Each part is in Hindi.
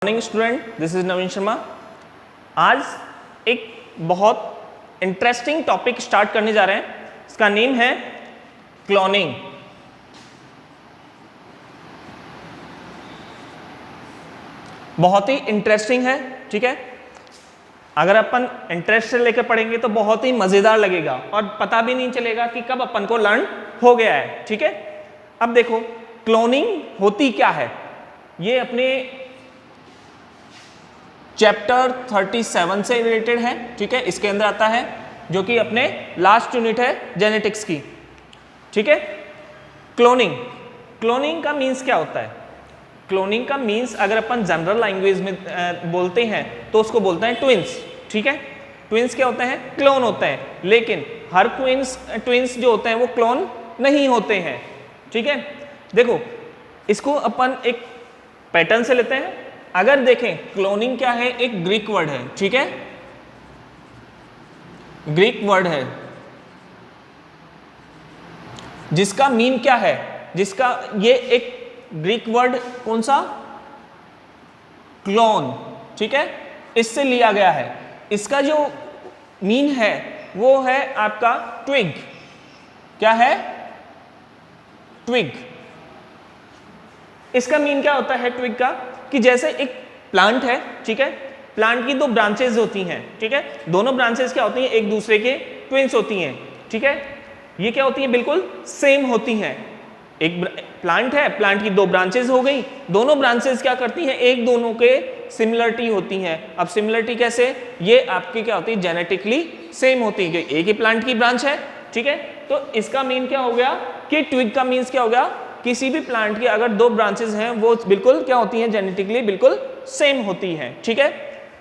मॉर्निंग स्टूडेंट, दिस इज नवीन शर्मा। आज एक बहुत इंटरेस्टिंग टॉपिक स्टार्ट करने जा रहे हैं। इसका नेम है क्लोनिंग। बहुत ही इंटरेस्टिंग है, ठीक है। अगर अपन इंटरेस्ट से लेकर पढ़ेंगे तो बहुत ही मजेदार लगेगा और पता भी नहीं चलेगा कि कब अपन को लर्न हो गया है, ठीक है। अब देखो क्लोनिंग होती क्या है, ये अपने चैप्टर 37 से रिलेटेड है, ठीक है। इसके अंदर आता है जो कि अपने लास्ट यूनिट है जेनेटिक्स की, ठीक है। क्लोनिंग का मीन्स क्या होता है? क्लोनिंग का मीन्स अगर अपन जनरल लैंग्वेज में बोलते हैं तो उसको बोलते हैं ट्विंस, ठीक है। ट्विंस क्या होते हैं? क्लोन होते हैं, लेकिन हर ट्विंस जो होते हैं वो क्लोन नहीं होते हैं, ठीक है। देखो इसको अपन एक पैटर्न से लेते हैं। अगर देखें क्लोनिंग क्या है, एक ग्रीक वर्ड है, ठीक है। ग्रीक वर्ड है जिसका मीन क्या है, जिसका ये एक ग्रीक वर्ड कौन सा? क्लोन, ठीक है। इससे लिया गया है। इसका जो मीन है वो है आपका ट्विग। क्या है? ट्विग। इसका मीन क्या होता है ट्विग का? कि जैसे एक प्लांट है, ठीक है। प्लांट की दो ब्रांचेस होती हैं, ठीक है। दोनों ब्रांचेस क्या होती हैं? एक दूसरे के ट्विंस होती हैं, ठीक है। ये क्या होती है? बिल्कुल सेम होती हैं। एक प्लांट है, प्लांट की दो ब्रांचेस हो गई, दोनों ब्रांचेस क्या करती हैं? एक दोनों के सिमिलरिटी होती हैं। अब सिमिलरिटी कैसे? ये आपकी क्या होती है? जेनेटिकली सेम होती है, एक ही प्लांट की ब्रांच है, ठीक है। तो इसका मीन क्या हो गया कि ट्विग का मीन्स क्या हो गया? किसी भी प्लांट की अगर दो ब्रांचेस हैं वो बिल्कुल क्या होती हैं? जेनेटिकली बिल्कुल सेम होती हैं, ठीक है।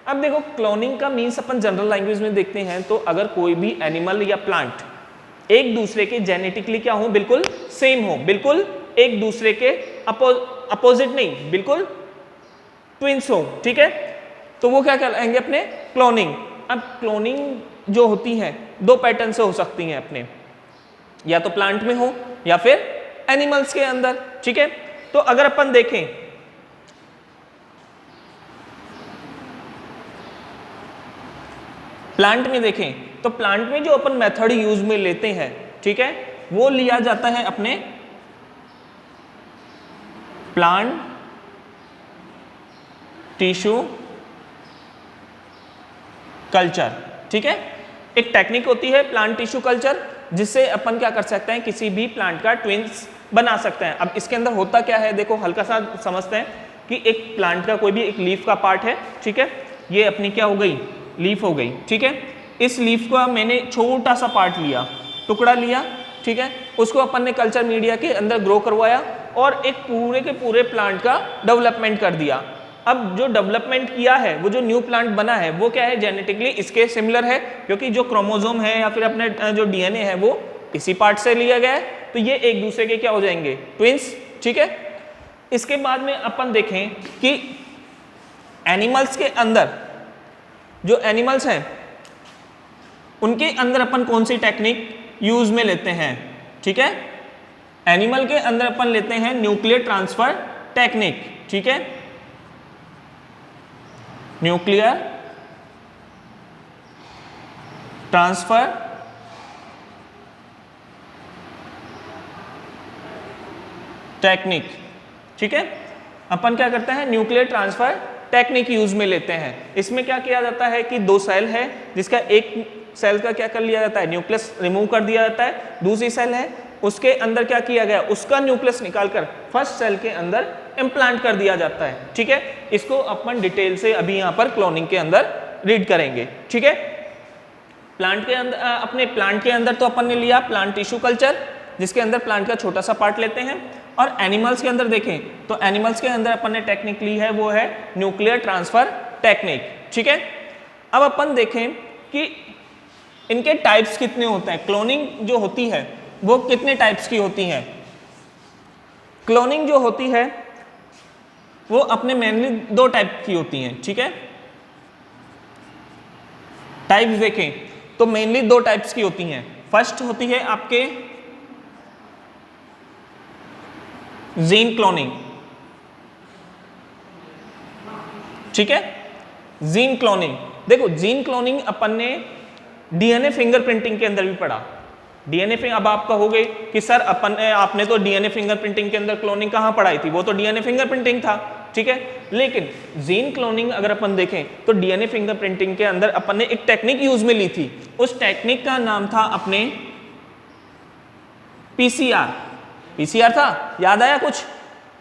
अब देखो क्लोनिंग का मीन्स अपन जनरल लैंग्वेज में देखते हैं तो अगर कोई भी एनिमल या प्लांट एक दूसरे के जेनेटिकली क्या हो? बिल्कुल सेम हो, बिल्कुल एक दूसरे के अपोजिट नहीं, बिल्कुल ट्विंस हो, ठीक है। तो वो क्या कहलाएंगे? अपने क्लोनिंग। अब क्लोनिंग जो होती है दो पैटर्न से हो सकती हैं अपने, या तो प्लांट में हो या फिर एनिमल्स के अंदर, ठीक है। तो अगर अपन देखें प्लांट में देखें तो प्लांट में जो अपन मेथड यूज में लेते हैं, ठीक है, वो लिया जाता है अपने प्लांट टिश्यू कल्चर, ठीक है। एक टेक्निक होती है प्लांट टिश्यू कल्चर जिससे अपन क्या कर सकते हैं? किसी भी प्लांट का ट्विंस बना सकते हैं। अब इसके अंदर होता क्या है, देखो हल्का सा समझते हैं कि एक प्लांट का कोई भी एक लीफ का पार्ट है, ठीक है। ये अपनी क्या हो गई? लीफ हो गई, ठीक है। इस लीफ का मैंने छोटा सा पार्ट लिया, टुकड़ा लिया, ठीक है। उसको अपन ने कल्चर मीडिया के अंदर ग्रो करवाया और एक पूरे के पूरे प्लांट का डेवलपमेंट कर दिया। अब जो डेवलपमेंट किया है, वो जो न्यू प्लांट बना है वो क्या है? जेनेटिकली इसके सिमिलर है, क्योंकि जो क्रोमोसोम है या फिर अपने जो डीएनए है वो इसी पार्ट से लिया गया है। तो ये एक दूसरे के क्या हो जाएंगे? ट्विंस, ठीक है। इसके बाद में अपन देखें कि एनिमल्स के अंदर जो एनिमल्स हैं उनके अंदर अपन कौन सी टेक्निक यूज में लेते हैं, ठीक है। एनिमल के अंदर अपन लेते हैं न्यूक्लियर ट्रांसफर टेक्निक, ठीक है। न्यूक्लियर ट्रांसफर टेक्निक, ठीक है। अपन क्या करते हैं? न्यूक्लियर ट्रांसफर टेक्निक यूज में लेते हैं। इसमें क्या किया जाता है कि दो सेल है जिसका एक सेल का क्या कर लिया जाता है? न्यूक्लियस रिमूव कर दिया जाता है। दूसरी सेल है उसके अंदर क्या किया गया? उसका न्यूक्लियस निकालकर फर्स्ट सेल के अंदर इम्प्लांट कर दिया जाता है, ठीक है। इसको अपन डिटेल से अभी यहाँ पर क्लोनिंग के अंदर रीड करेंगे, ठीक है। प्लांट के अंदर अपने प्लांट के अंदर तो अपन ने लिया प्लांट टिश्यू कल्चर जिसके अंदर प्लांट का छोटा सा पार्ट लेते हैं, और एनिमल्स के अंदर देखें तो एनिमल्स के अंदर अपन ने टेक्निक ली है वो है न्यूक्लियर ट्रांसफर टेक्निक, ठीक है। अब अपन देखें कि इनके टाइप्स कितने होते हैं। क्लोनिंग जो होती है वो कितने टाइप्स की होती है? क्लोनिंग जो होती है वो अपने मेनली दो टाइप की होती हैं, ठीक है। टाइप्स देखें तो मेनली दो टाइप्स की होती हैं। फर्स्ट होती है आपके जीन क्लोनिंग, ठीक है। जीन क्लोनिंग, देखो जीन क्लोनिंग अपन ने डीएनए फिंगरप्रिंटिंग के अंदर भी पढ़ा। डीएनए फिंगर, अब आप कहोगे कि सर आपने तो डीएनए फिंगरप्रिंटिंग के अंदर क्लोनिंग कहाँ पढ़ाई थी, वो तो डीएनए फिंगरप्रिंटिंग था, ठीक है। लेकिन जीन क्लोनिंग अगर अपन देखें तो डीएनए फिंगरप्रिंटिंग के अंदर अपन ने एक टेक्निक यूज में ली थी, उस टेक्निक का नाम था अपने पीसीआर। पीसीआर था, याद आया कुछ?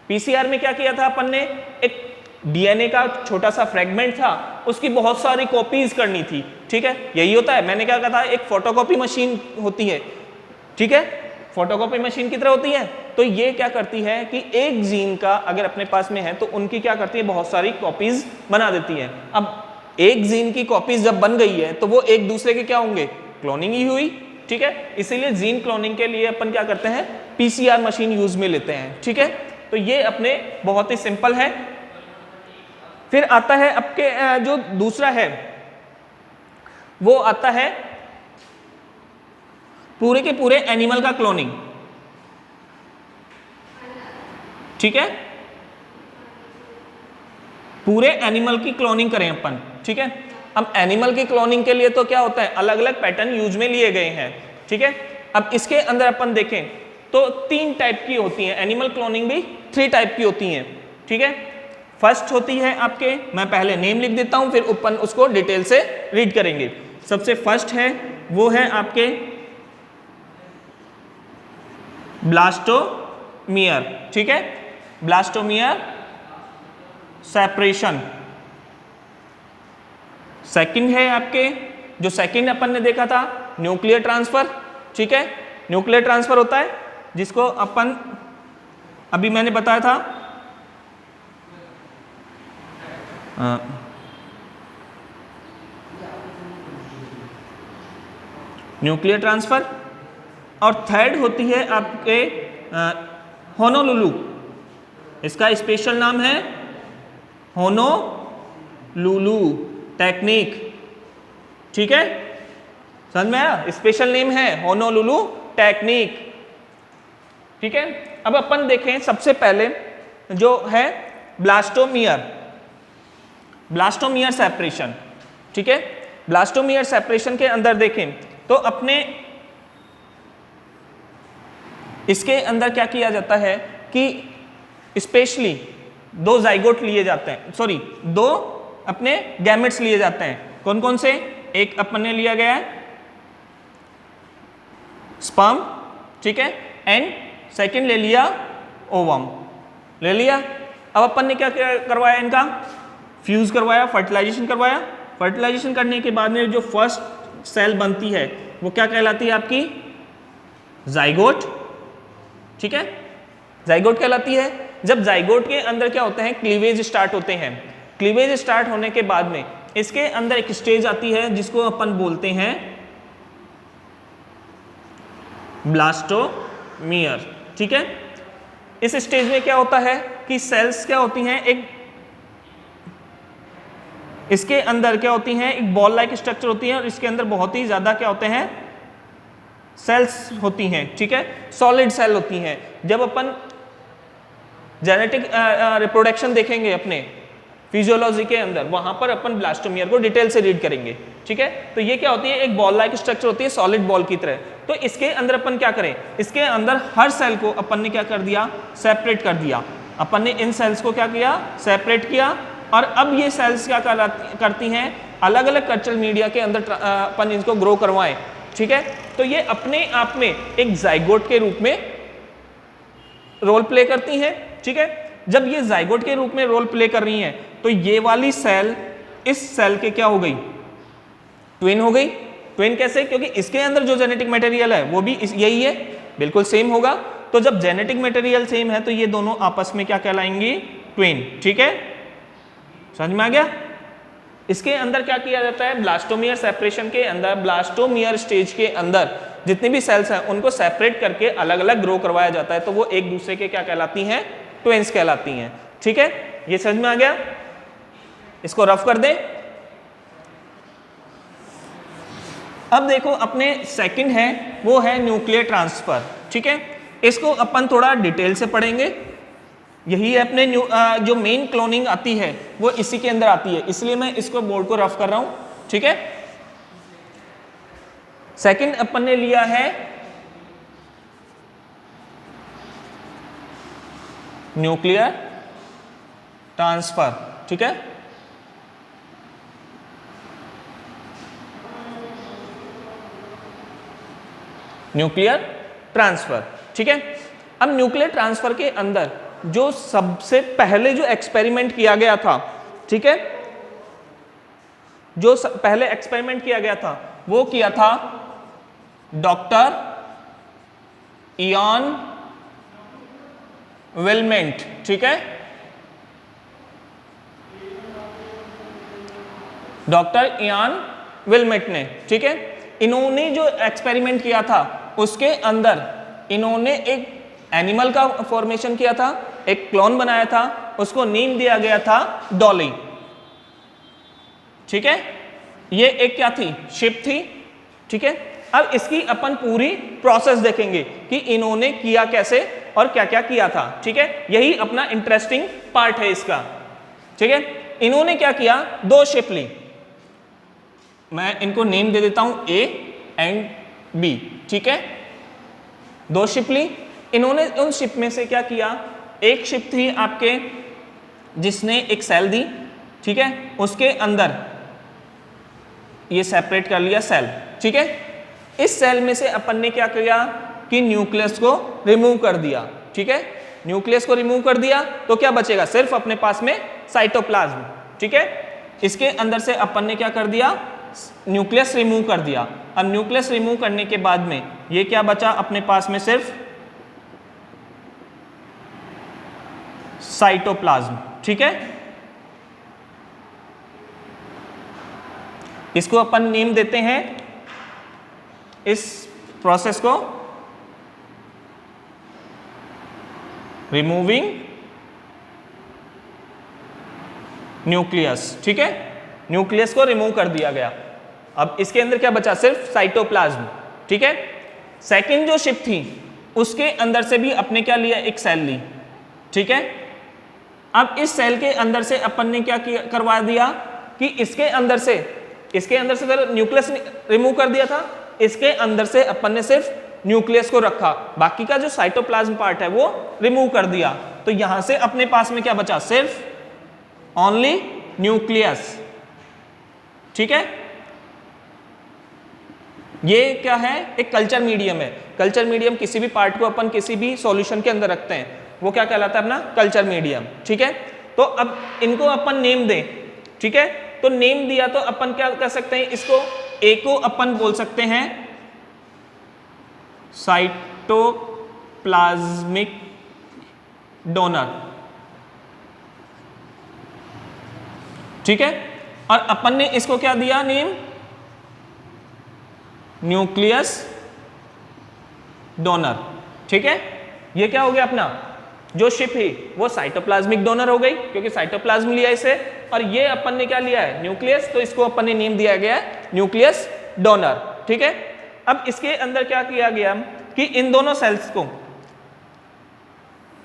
पीसीआर में क्या किया था अपन ने, एक डीएनए का छोटा सा फ्रेगमेंट था, उसकी बहुत सारी कॉपीज करनी थी, ठीक है। यही होता है, मैंने क्या कहा था, एक फोटोकॉपी मशीन होती है, ठीक है, फोटोकॉपी मशीन की तरह होती है। तो ये क्या करती है कि एक जीन का अगर अपने पास में है तो उनकी क्या करती है, बहुत सारी कॉपीज बना देती है। अब एक जीन की कॉपीज जब बन गई है तो वो एक दूसरे के क्या होंगे, क्लोनिंग ही हुई, ठीक है। इसीलिए जीन क्लोनिंग के लिए अपन क्या करते हैं, पीसीआर मशीन यूज में लेते हैं, ठीक है। तो ये अपने बहुत ही सिंपल है। फिर आता है आपके जो दूसरा है वो आता है पूरे के पूरे एनिमल का क्लोनिंग, ठीक है। पूरे एनिमल की क्लोनिंग करें अपन, ठीक है। अब एनिमल की क्लोनिंग के लिए तो क्या होता है, अलग अलग पैटर्न यूज में लिए गए हैं, ठीक है। अब इसके अंदर अपन देखें तो 3 टाइप की होती है, एनिमल क्लोनिंग भी 3 टाइप की होती है, ठीक है। फर्स्ट होती है आपके, मैं पहले नेम लिख देता हूं फिर अपन उसको डिटेल से रीड करेंगे। सबसे फर्स्ट है वो है आपके ब्लास्टोमियर, ठीक है, ब्लास्टोमियर सेपरेशन। सेकंड है आपके, जो सेकंड अपन ने देखा था, न्यूक्लियर ट्रांसफर, ठीक है। न्यूक्लियर ट्रांसफर होता है जिसको अपन अभी मैंने बताया था न्यूक्लियर ट्रांसफर। और थर्ड होती है आपके होनोलुलु, इसका स्पेशल नाम है होनोलुलु टेक्निक, ठीक है, समझ में आया, स्पेशल नेम है होनोलुलु टेक्निक, ठीक है। अब अपन देखें सबसे पहले जो है ब्लास्टोमियर, ब्लास्टोमियर सेपरेशन, ठीक है। ब्लास्टोमियर सेपरेशन के अंदर देखें तो अपने इसके अंदर क्या किया जाता है कि स्पेशली 2 जाइगोट लिए जाते हैं, सॉरी 2 अपने गैमेट्स लिए जाते हैं। कौन कौन से, एक अपन ने लिया गया है स्पर्म, ठीक है, एंड सेकंड ले लिया ओवम, ले लिया। अब अपन ने क्या करवाया, इनका फ्यूज करवाया, फर्टिलाइजेशन करवाया। फर्टिलाइजेशन करने के बाद में जो फर्स्ट सेल बनती है वो क्या कहलाती है आपकी, जाइगोट, ठीक है, जाइगोट कहलाती है। जब जाइगोट के अंदर क्या होते हैं, क्लीवेज स्टार्ट होते हैं। क्लीवेज स्टार्ट होने के बाद में इसके अंदर एक स्टेज आती है जिसको अपन बोलते हैं ब्लास्टोमियर, ठीक है। इस स्टेज में क्या होता है कि सेल्स क्या होती हैं, एक इसके अंदर क्या होती हैं, एक बॉल लाइक स्ट्रक्चर होती है और इसके अंदर बहुत ही ज्यादा क्या होते हैं, सेल्स होती हैं, ठीक है, सॉलिड सेल होती हैं। जब अपन जेनेटिक रिप्रोडक्शन देखेंगे अपने फिजियोलॉजी के अंदर, वहां पर अपन ब्लास्टोमियर को डिटेल से रीड करेंगे, ठीक है। तो ये क्या होती है, एक बॉल लाइक स्ट्रक्चर होती है, सॉलिड बॉल की तरह। तो इसके अंदर अपन क्या करें, इसके अंदर हर सेल को अपन ने क्या कर दिया, सेपरेट कर दिया। अपन ने इन सेल्स को क्या किया, सेपरेट किया। और अब ये सेल्स क्या करती हैं, अलग अलग कल्चरल मीडिया के अंदर अपन इनको ग्रो करवाएं, ठीक है। तो ये अपने आप में एक जाइगोट के रूप में रोल प्ले करती हैं, ठीक है। जब ये जाइगोट के रूप में रोल प्ले कर रही हैं तो ये वाली सेल इस सेल के क्या हो गई, ट्विन हो गई। ट्विन कैसे, क्योंकि इसके अंदर जो जेनेटिक मटेरियल है वो भी यही है, बिल्कुल सेम होगा। तो जब जेनेटिक मटेरियल सेम है तो ये दोनों आपस में क्या कहलाएंगी, ट्विन, ठीक है, समझ में आ गया। इसके अंदर क्या किया जाता है, ब्लास्टोमियर सेपरेशन के अंदर, ब्लास्टोमियर स्टेज के अंदर जितनी भी सेल्स हैं उनको सेपरेट करके अलग अलग ग्रो करवाया जाता है। तो वो एक दूसरे के क्या कहलाती हैं, ट्विन्स कहलाती हैं, ठीक है। ये समझ में आ गया, इसको रफ कर दें। अब देखो अपने सेकंड है वो है न्यूक्लियर ट्रांसफर, ठीक है। इसको अपन थोड़ा डिटेल से पढ़ेंगे। यही अपने जो मेन क्लोनिंग आती है वो इसी के अंदर आती है, इसलिए मैं इसको बोर्ड को रफ कर रहा हूं, ठीक है। सेकंड अपन ने लिया है न्यूक्लियर ट्रांसफर, ठीक है। न्यूक्लियर ट्रांसफर, ठीक है। अब न्यूक्लियर ट्रांसफर के अंदर जो सबसे पहले जो एक्सपेरिमेंट किया गया था, ठीक है, जो पहले एक्सपेरिमेंट किया गया था वो किया था डॉक्टर इयान विलमेंट, ठीक है। डॉक्टर इयान विलमेंट ने, ठीक है, इन्होंने जो एक्सपेरिमेंट किया था उसके अंदर इन्होंने एक एनिमल का फॉर्मेशन किया था, एक क्लोन बनाया था, उसको नेम दिया गया था डॉली, ठीक है। ये एक क्या थी, शिप थी, ठीक है। अब इसकी अपन पूरी प्रोसेस देखेंगे कि इन्होंने किया कैसे और क्या क्या किया था, ठीक है। यही अपना इंटरेस्टिंग पार्ट है इसका, ठीक है। इन्होंने क्या किया, दो शिप ली, मैं इनको नेम दे देता हूं ए एंड बी, ठीक है। दो शिप ली इन्होंने, उन शिप में से क्या किया, एक शिप थी आपके जिसने एक सेल दी, ठीक है, उसके अंदर ये सेपरेट कर लिया सेल, ठीक है। इस सेल में से अपन ने क्या किया कि न्यूक्लियस को रिमूव कर दिया, ठीक है। न्यूक्लियस को रिमूव कर दिया तो क्या बचेगा, सिर्फ अपने पास में साइटोप्लाज्म, ठीक है। इसके अंदर से अपन ने क्या कर दिया, न्यूक्लियस रिमूव कर दिया। अब न्यूक्लियस रिमूव करने के बाद में ये क्या बचा अपने पास में, सिर्फ साइटोप्लाज्म, ठीक है। इसको अपन नेम देते हैं, इस प्रोसेस को रिमूविंग न्यूक्लियस, ठीक है। न्यूक्लियस को रिमूव कर दिया गया। अब इसके अंदर क्या बचा, सिर्फ साइटोप्लाज्म, ठीक है। सेकंड जो शिप थी उसके अंदर से भी अपने क्या लिया, एक सेल ली, ठीक है। अब इस सेल के अंदर से अपन ने क्या करवा दिया कि इसके अंदर से तो न्यूक्लियस रिमूव कर दिया था, इसके अंदर से अपन ने सिर्फ न्यूक्लियस को रखा, बाकी का जो साइटोप्लाज्म पार्ट है वो रिमूव कर दिया। तो यहां से अपने पास में क्या बचा, सिर्फ ओनली न्यूक्लियस, ठीक है। ये क्या है, एक कल्चर मीडियम है। कल्चर मीडियम किसी भी पार्ट को अपन किसी भी सॉल्यूशन के अंदर रखते हैं, वो क्या कहलाता है, अपना कल्चर मीडियम, ठीक है। तो अब इनको अपन नेम दें, ठीक है। तो नेम दिया तो अपन क्या कर सकते हैं, इसको ए को अपन बोल सकते हैं साइटोप्लाज्मिक डोनर, ठीक है। और अपन ने इसको क्या दिया नेम, न्यूक्लियस डोनर, ठीक है। ये क्या हो गया, अपना जो शिप है वो साइटोप्लाज्मिक डोनर हो गई क्योंकि साइटोप्लाज्म लिया इसे, और ये अपन ने क्या लिया है, न्यूक्लियस, तो इसको अपन ने नेम दिया गया है न्यूक्लियस डोनर, ठीक है। अब इसके अंदर क्या किया गया कि इन दोनों सेल्स को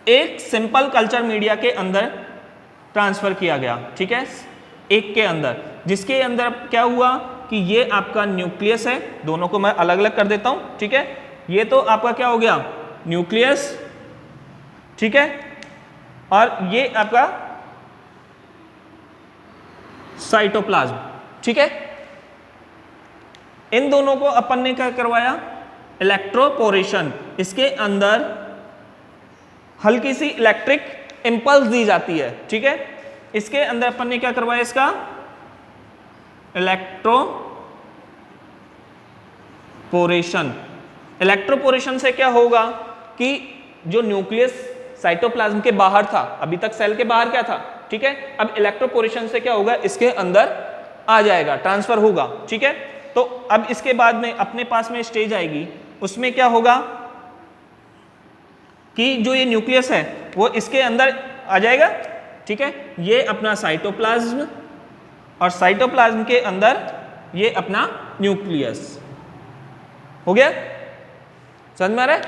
एक सिंपल कल्चर मीडिया के अंदर ट्रांसफर किया गया, ठीक है, एक के अंदर, जिसके अंदर क्या हुआ कि ये आपका न्यूक्लियस है, दोनों को मैं अलग अलग कर देता हूं, ठीक है। ये तो आपका क्या हो गया, न्यूक्लियस, ठीक है, और ये आपका साइटोप्लाज्म, ठीक है। इन दोनों को अपन ने क्या करवाया, इलेक्ट्रोपोरेशन, इसके अंदर हल्की सी इलेक्ट्रिक इंपल्स दी जाती है, ठीक है। इसके अंदर अपन ने क्या करवाया, इसका इलेक्ट्रोपोरेशन। इलेक्ट्रोपोरेशन से क्या होगा कि जो न्यूक्लियस साइटोप्लाज्म के बाहर था, अभी तक सेल के बाहर क्या था, ठीक है, अब इलेक्ट्रोपोरेशन से क्या होगा, इसके अंदर आ जाएगा, ट्रांसफर होगा, ठीक है। तो अब इसके बाद में अपने पास में स्टेज आएगी, उसमें क्या होगा कि जो ये न्यूक्लियस है वो इसके अंदर आ जाएगा, ठीक है। ये अपना साइटोप्लाज्म और साइटोप्लाज्म के अंदर ये अपना न्यूक्लियस हो गया, समझ में आ रहा है।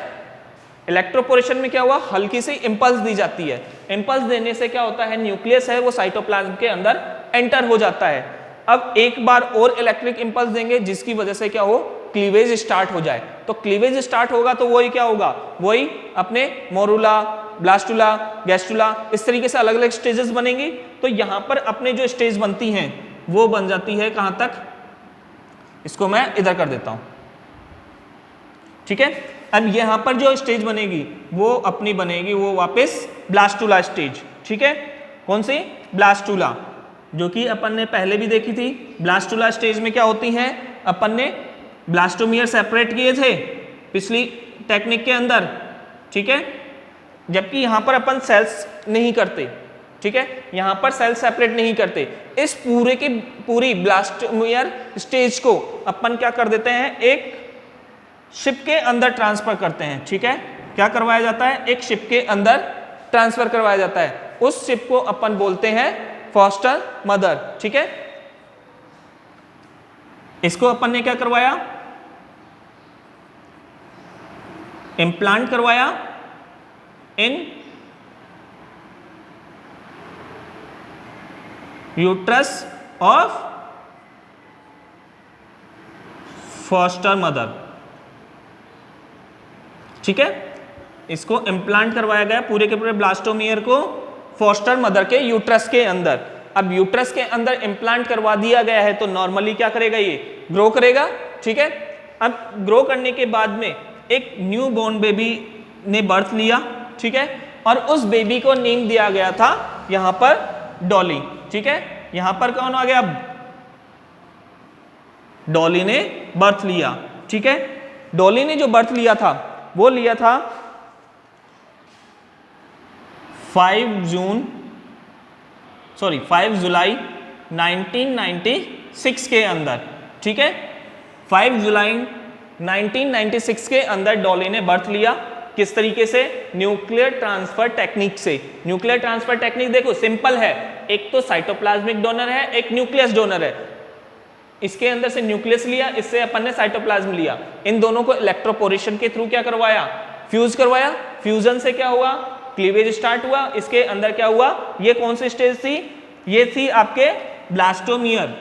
इलेक्ट्रोपोरेशन में क्या हुआ, हल्की सी इंपल्स दी जाती है, इंपल्स देने से क्या होता है, न्यूक्लियस है वो साइटोप्लाज्म के अंदर एंटर हो जाता है। अब एक बार और इलेक्ट्रिक इंपल्स देंगे जिसकी वजह से क्या हो, क्लीवेज स्टार्ट हो जाए। तो क्लीवेज स्टार्ट होगा तो वही क्या होगा, वही अपने मोरूला, ब्लास्टुला, गैस्टुला, इस तरीके से अलग अलग स्टेजेस बनेंगी। तो यहां पर अपने जो स्टेज बनती हैं वो बन जाती है कहां तक, इसको मैं इधर कर देता हूं, ठीक है। अब यहां पर जो स्टेज बनेगी वो अपनी बनेगी वो वापस ब्लास्टुला स्टेज, ठीक है। कौन सी, ब्लास्टुला, जो कि अपन ने पहले भी देखी थी। ब्लास्टुला स्टेज में क्या होती है, अपन ने ब्लास्टोमियर सेपरेट किए थे पिछली टेक्निक के अंदर, ठीक है, जबकि यहां पर अपन सेल्स नहीं करते, ठीक है, यहां पर सेल सेपरेट नहीं करते। इस पूरे की पूरी ब्लास्टोमियर स्टेज को अपन क्या कर देते हैं, एक शिप के अंदर ट्रांसफर करते हैं, ठीक है। क्या करवाया जाता है, एक शिप के अंदर ट्रांसफर करवाया जाता है, उस शिप को अपन बोलते हैं फॉस्टर मदर, ठीक है। इसको अपन ने क्या करवाया, इम्प्लांट करवाया इन यूट्रस ऑफ फॉस्टर मदर, ठीक है। इसको इम्प्लांट करवाया गया पूरे के पूरे ब्लास्टोमियर को फॉस्टर मदर के यूट्रस के अंदर। अब यूट्रस के अंदर इम्प्लांट करवा दिया गया है तो नॉर्मली क्या करेगा, ये ग्रो करेगा, ठीक है। अब ग्रो करने के बाद में एक न्यू बॉर्न बेबी ने बर्थ लिया, ठीक है, और उस बेबी को नेम दिया गया था यहां पर डॉली, ठीक है। यहां पर कौन आ गया, डॉली ने बर्थ लिया, ठीक है। डॉली ने जो बर्थ लिया था वो लिया था 5 जुलाई 1996 के अंदर, ठीक है। 5 जुलाई 1996 के अंदर डॉली ने बर्थ लिया। किस तरीके से, न्यूक्लियर ट्रांसफर टेक्निक से। न्यूक्लियर ट्रांसफर टेक्निक देखो सिंपल है, एक तो साइटोप्लाज्मिक डोनर है, एक न्यूक्लियस डोनर है। इसके अंदर से न्यूक्लियस लिया, इससे अपन ने साइटोप्लाज्म लिया, इन दोनों को इलेक्ट्रोपोरेशन के थ्रू क्या करवाया, फ्यूज करवाया। फ्यूजन से क्या हुआ, क्लीवेज स्टार्ट हुआ। इसके अंदर क्या हुआ, ये कौन सी स्टेज थी, ये थी आपके ब्लास्टोमियर,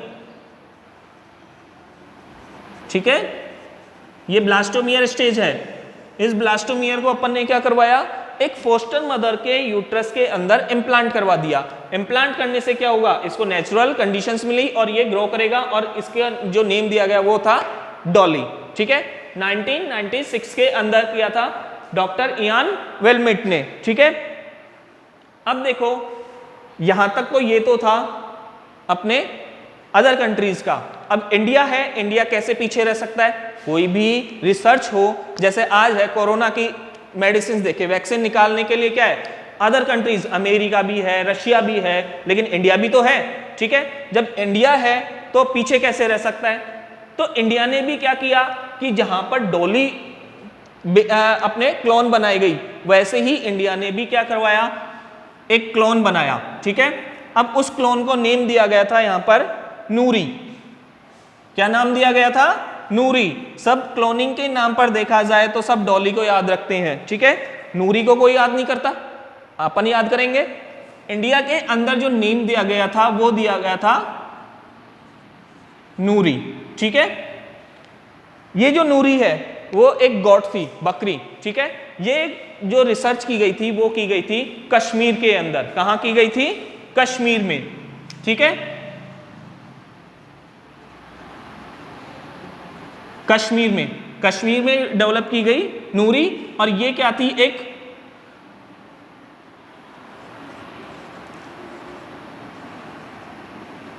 ठीक है, ये ब्लास्टोमियर स्टेज है। इस ब्लास्टोमियर को अपन ने क्या करवाया, एक फोस्टर मदर के यूट्रस के अंदर इम्प्लांट करवा दिया। इम्प्लांट करने से क्या होगा, इसको नेचुरल कंडीशंस मिली और ये ग्रो करेगा, और इसका जो नेम दिया गया वो था डॉली, ठीक है। 1996 के अंदर किया था डॉक्टर इयान वेलमिट ने, ठीक है। अब देखो यहां तक तो ये तो था अपने अदर कंट्रीज का। अब इंडिया है, इंडिया कैसे पीछे रह सकता है, कोई भी रिसर्च हो, जैसे आज है कोरोना की मेडिसिन देखे, वैक्सीन निकालने के लिए क्या है, अदर कंट्रीज, अमेरिका भी है, रशिया भी है, लेकिन इंडिया भी तो है, ठीक है। जब इंडिया है तो पीछे कैसे रह सकता है, तो इंडिया ने भी क्या किया कि जहां पर डॉली अपने क्लोन बनाई गई, वैसे ही इंडिया ने भी क्या करवाया, एक क्लोन बनाया, ठीक है। अब उस क्लोन को नेम दिया गया था यहां पर नूरी। क्या नाम दिया गया था, नूरी। सब क्लोनिंग के नाम पर देखा जाए तो सब डॉली को याद रखते हैं, ठीक है, नूरी को कोई याद नहीं करता, अपन याद करेंगे। इंडिया के अंदर जो नेम दिया गया था वो दिया गया था नूरी, ठीक है। ये जो नूरी है वो एक गॉड थी, बकरी, ठीक है। ये जो रिसर्च की गई थी वो की गई थी कश्मीर के अंदर। कहां की गई थी, कश्मीर में, ठीक है, कश्मीर में डेवलप की गई नूरी। और ये क्या थी, एक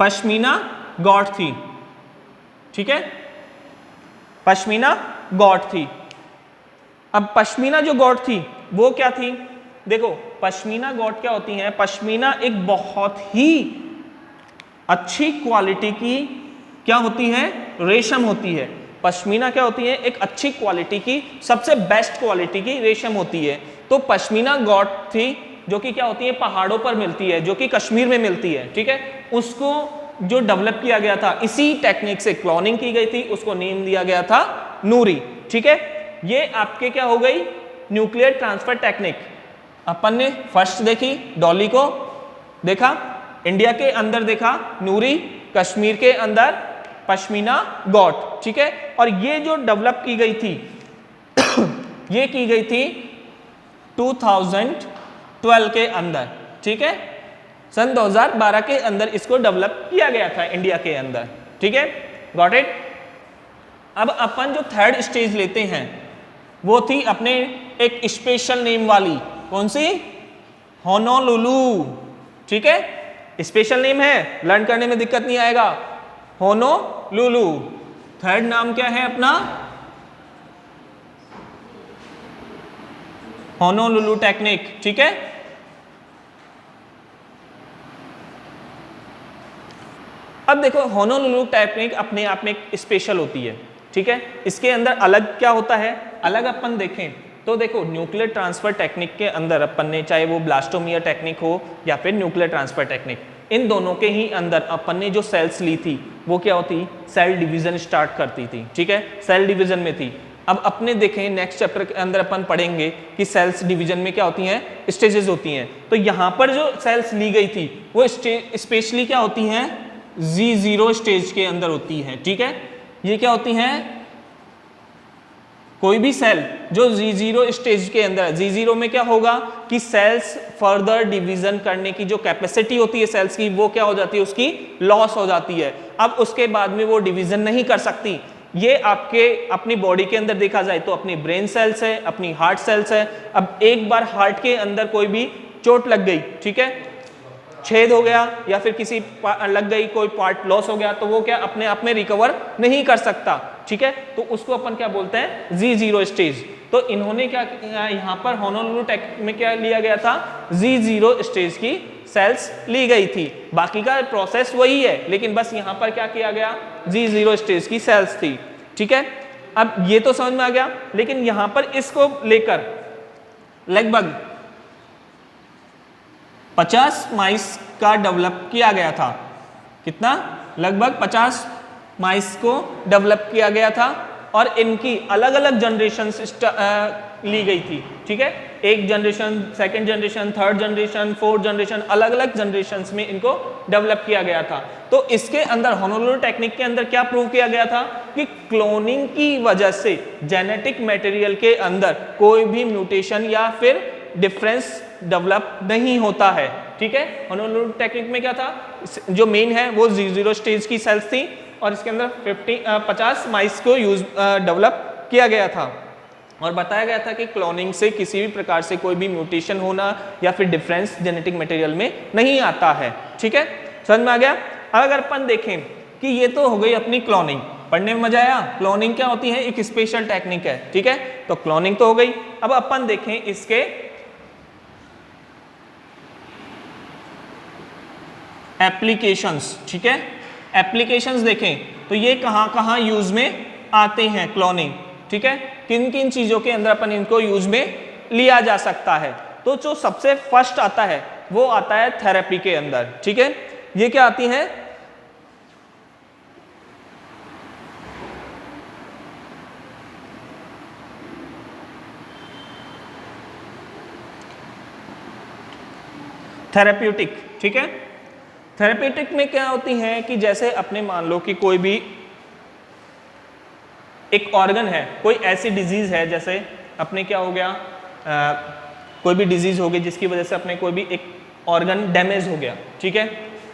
पश्मीना गॉड थी, ठीक है, पश्मीना गॉड थी। अब पश्मीना जो गॉड थी वो क्या थी, देखो पश्मीना गॉड क्या होती है, पश्मीना एक बहुत ही अच्छी क्वालिटी की क्या होती है, रेशम होती है। पश्मीना क्या होती है, एक अच्छी क्वालिटी की, सबसे बेस्ट क्वालिटी की रेशम होती है। तो पश्मीना गॉड थी जो कि क्या होती है, पहाड़ों पर मिलती है, जो कि कश्मीर में मिलती है, ठीक है। उसको जो डेवलप किया गया था इसी टेक्निक से क्लोनिंग की गई थी, उसको नेम दिया गया था नूरी, ठीक है। ये आपके क्या हो गई, न्यूक्लियर ट्रांसफर टेक्निक अपन ने फर्स्ट देखी, डॉली को देखा, इंडिया के अंदर देखा नूरी, कश्मीर के अंदर पश्मीना गॉट, ठीक है। और ये जो डेवलप की गई थी ये की गई थी 2012 के अंदर, ठीक है, सन 2012 के अंदर इसको डेवलप किया गया था इंडिया के अंदर, ठीक है, गॉट इट। अब अपन जो थर्ड स्टेज लेते हैं वो थी अपने एक स्पेशल नेम वाली, कौन सी, होनोलुलु, ठीक है, स्पेशल नेम है, लर्न करने में दिक्कत नहीं आएगा, होनोलुलु। थर्ड नाम क्या है अपना, होनोलुलु टेक्निक, ठीक है। अब देखो होनोलुलु टेक्निक अपने आप में स्पेशल होती है, ठीक है। इसके अंदर अलग क्या होता है, अलग अपन देखें तो देखो न्यूक्लियर ट्रांसफर टेक्निक के अंदर अपन ने, चाहे वो ब्लास्टोमियर टेक्निक हो या फिर न्यूक्लियर ट्रांसफर टेक्निक, इन दोनों के ही अंदर अपन ने जो सेल्स ली थी वो क्या होती, सेल डिवीजन स्टार्ट करती थी, ठीक है, सेल डिवीजन में थी। अब अपने देखें नेक्स्ट चैप्टर के अंदर अपन पढ़ेंगे कि सेल्स डिवीजन में क्या होती हैं, स्टेजेस होती हैं। तो यहाँ पर जो सेल्स ली गई थी वो स्पेशली क्या होती हैं, G0 स्टेज के अंदर होती है, ठीक है। ये क्या होती हैं, कोई भी सेल जो G0 स्टेज के अंदर, G0 में क्या होगा कि सेल्स फर्दर डिवीजन करने की जो कैपेसिटी होती है सेल्स की वो क्या हो जाती है, उसकी लॉस हो जाती है। अब उसके बाद में वो डिवीजन नहीं कर सकती। ये आपके अपनी बॉडी के अंदर देखा जाए तो अपनी ब्रेन सेल्स है, अपनी हार्ट सेल्स है। अब एक बार हार्ट के अंदर कोई भी चोट लग गई, ठीक है, छेद हो गया या फिर किसी लग गई, कोई पार्ट लॉस हो गया, तो वो क्या अपने आप में रिकवर नहीं कर सकता, ठीक है। तो उसको अपन क्या बोलते हैं, G0 स्टेज। तो इन्होंने क्या किया, यहाँ पर होनोलुलु टेक्निक में क्या लिया गया था, G0 स्टेज की सेल्स ली गई थी। बाकी का प्रोसेस वही है, लेकिन बस यहाँ पर क्या किया गया, G0 स्टेज की सेल्स थी, ठीक है। अब ये तो समझ में आ गया, लेकिन यहाँ पर इसको लेकर लगभग 50 माइस का डेवलप किया गया था। कितना, लगभग 50 माइस को डेवलप किया गया था और इनकी अलग अलग जनरेशन ली गई थी, ठीक है। एक generation, second generation, third generation, fourth generation, अलग अलग जनरेशन में इनको डेवलप किया गया था। तो इसके अंदर होनोलुलु टेक्निक के अंदर क्या प्रूव किया गया था कि क्लोनिंग की वजह से जेनेटिक मटेरियल के अंदर कोई भी म्यूटेशन या फिर डिफरेंस डेवलप नहीं होता है, ठीक है। होनोलुलु टेक्निक में क्या था, जो मेन है वो G0 स्टेज की सेल्स थी और इसके अंदर 50 माइस को डेवलप किया गया था और बताया गया था कि क्लोनिंग से किसी भी प्रकार से कोई भी म्यूटेशन होना या फिर डिफरेंस जेनेटिक मटेरियल में नहीं आता है, ठीक है। समझ में आ गया। अगर अपन देखें कि ये तो हो गई अपनी क्लोनिंग, पढ़ने में मजा आया। क्लोनिंग क्या होती है, एक स्पेशल टेक्निक है, ठीक है। तो क्लोनिंग तो हो गई। अब अपन देखें इसके एप्लीकेशंस, ठीक है। एप्लीकेशंस देखें तो ये कहां कहां यूज में आते हैं क्लोनिंग, ठीक है, किन किन चीजों के अंदर अपन इनको यूज में लिया जा सकता है। तो जो सबसे फर्स्ट आता है वो आता है थेरेपी के अंदर, ठीक है। ये क्या आती है, थेरेप्यूटिक, ठीक है। थेरेप्यूटिक में क्या होती है कि जैसे अपने मान लो कि कोई भी एक ऑर्गन है, कोई ऐसी डिजीज है, जैसे अपने क्या हो गया, कोई भी डिजीज हो गई जिसकी वजह से अपने कोई भी एक ऑर्गन डैमेज हो गया, ठीक है।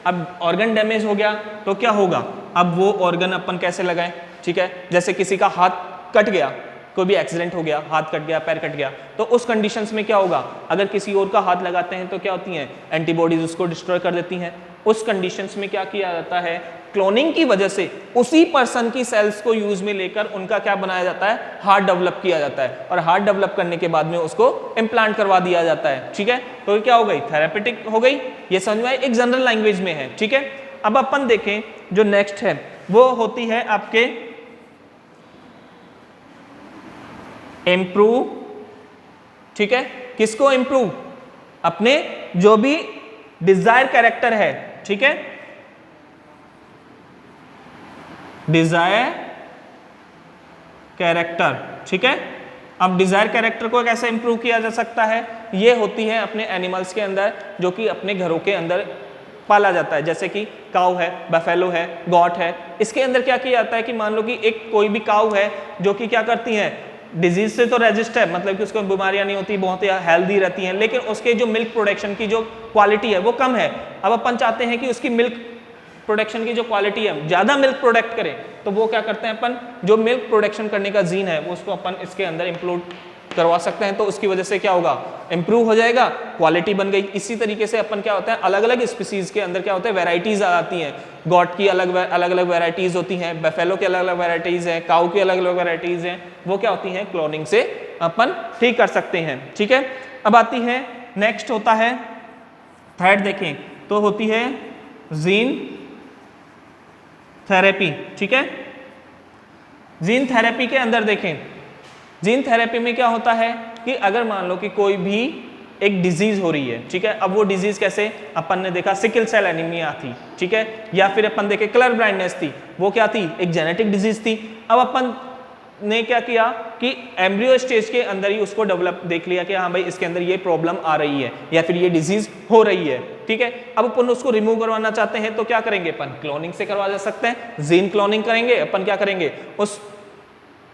अब ऑर्गन डैमेज हो गया तो क्या होगा, अब वो ऑर्गन अपन कैसे लगाएं, ठीक है। जैसे किसी का हाथ कट गया, कोई भी एक्सीडेंट हो गया, हाथ कट गया, पैर कट गया, तो उस कंडीशंस में क्या होगा, अगर किसी और का हाथ लगाते हैं तो क्या होती हैं, एंटीबॉडीज उसको डिस्ट्रॉय कर देती हैं। उस कंडीशंस में क्या किया जाता है, क्लोनिंग की वजह से उसी पर्सन की सेल्स को यूज में लेकर उनका क्या बनाया जाता है, हार्ट डेवलप किया जाता है और हार्ट डेवलप करने के बाद में उसको इम्प्लांट करवा दिया जाता है, ठीक है। तो क्या हो गई, थेरेपेटिक हो गई। ये समझ में आए, एक जनरल लैंग्वेज में है, ठीक है। अब अपन देखें जो नेक्स्ट है वो होती है आपके इम्प्रूव, ठीक है। किसको इम्प्रूव, अपने जो भी डिजायर कैरेक्टर है, ठीक है, डिजायर कैरेक्टर, ठीक है। अब डिजायर कैरेक्टर को कैसे इंप्रूव किया जा सकता है, ये होती है अपने एनिमल्स के अंदर जो कि अपने घरों के अंदर पाला जाता है, जैसे कि काऊ है, बफेलो है, गॉट है। इसके अंदर क्या किया जाता है कि मान लो कि एक कोई भी काऊ है जो कि क्या करती है, डिजीज से तो रेजिस्ट है, मतलब कि उसको बीमारियां नहीं होती, बहुत ही हेल्दी रहती हैं, लेकिन उसके जो मिल्क प्रोडक्शन की जो क्वालिटी है वो कम है। अब अपन चाहते हैं कि उसकी मिल्क प्रोडक्शन की जो क्वालिटी है ज़्यादा मिल्क प्रोडक्ट करे, तो वो क्या करते हैं अपन, जो मिल्क प्रोडक्शन करने का जीन है वो उसको अपन इसके अंदर इंक्लूड करवा सकते हैं, तो उसकी वजह से क्या होगा, इंप्रूव हो जाएगा, क्वालिटी बन गई। इसी तरीके से अपन क्या होता है, अलग अलग स्पीसीज के अंदर क्या होता है, वेराइटीज आती हैं। गॉट की अलग अलग वेराइटीज होती हैं, बफेलो की अलग अलग वेराइटीज हैं, काऊ की अलग अलग वेराइटीज हैं, वो क्या होती हैं, क्लोनिंग से अपन ठीक कर सकते हैं। ठीक है, अब आती है नेक्स्ट होता है थर्ड, देखें तो होती है जीन थेरेपी। ठीक है, जीन थेरेपी के अंदर देखें, जीन थेरेपी में क्या होता है कि अगर मान लो कि कोई भी एक डिजीज हो रही है, ठीक है, अब वो डिजीज कैसे, अपन ने देखा सिकल सेल एनीमिया थी, ठीक है, या फिर अपन देखे कलर ब्लाइंडनेस थी, वो क्या थी, एक जेनेटिक डिजीज थी। अब अपन ने क्या किया कि एम्ब्रियो स्टेज के अंदर ही उसको डेवलप देख लिया कि हाँ भाई इसके अंदर ये प्रॉब्लम आ रही है या फिर ये डिजीज हो रही है। ठीक है, अब अपन उसको रिमूव करवाना चाहते हैं तो क्या करेंगे, अपन क्लोनिंग से करवा जा सकते हैं, जीन क्लोनिंग करेंगे। अपन क्या करेंगे, उस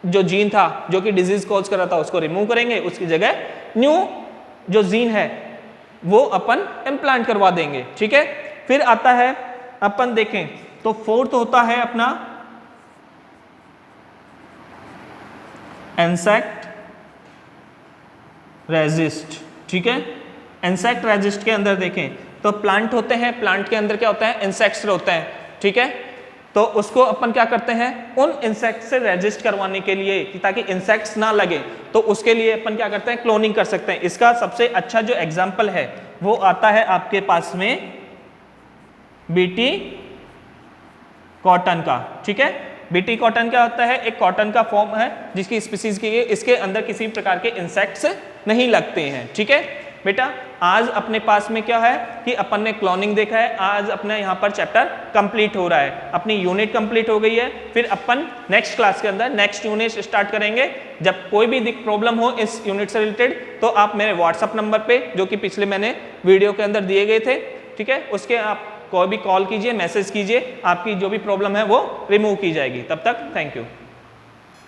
जो जीन था जो कि डिजीज कॉज कर रहा था उसको रिमूव करेंगे, उसकी जगह न्यू जो जीन है वो अपन इम्प्लांट करवा देंगे। ठीक है, फिर आता है अपन देखें तो फोर्थ होता है अपना इंसेक्ट रेजिस्ट। ठीक है, इंसेक्ट रेजिस्ट के अंदर देखें तो प्लांट होते हैं, प्लांट के अंदर क्या होता है, इंसेक्ट्स होते हैं। ठीक है, तो उसको अपन क्या करते हैं, उन इंसेक्ट से रेजिस्ट करवाने के लिए कि ताकि इंसेक्ट्स ना लगे, तो उसके लिए अपन क्या करते हैं, क्लोनिंग कर सकते हैं। इसका सबसे अच्छा जो एग्जांपल है वो आता है आपके पास में बीटी कॉटन का। ठीक है, बीटी कॉटन क्या होता है, एक कॉटन का फॉर्म है जिसकी स्पीसीज की, इसके अंदर किसी प्रकार के इंसेक्ट्स नहीं लगते हैं। ठीक है बेटा, आज अपने पास में क्या है कि अपन ने क्लोनिंग देखा है, आज अपने यहाँ पर चैप्टर कंप्लीट हो रहा है, अपनी यूनिट कंप्लीट हो गई है। फिर अपन नेक्स्ट क्लास के अंदर नेक्स्ट यूनिट स्टार्ट करेंगे। जब कोई भी प्रॉब्लम हो इस यूनिट से रिलेटेड तो आप मेरे व्हाट्सअप नंबर पे, जो कि पिछले मैंने वीडियो के अंदर दिए गए थे, ठीक है, उसके आप कोई भी कॉल कीजिए, मैसेज कीजिए, आपकी जो भी प्रॉब्लम है वो रिमूव की जाएगी। तब तक थैंक यू।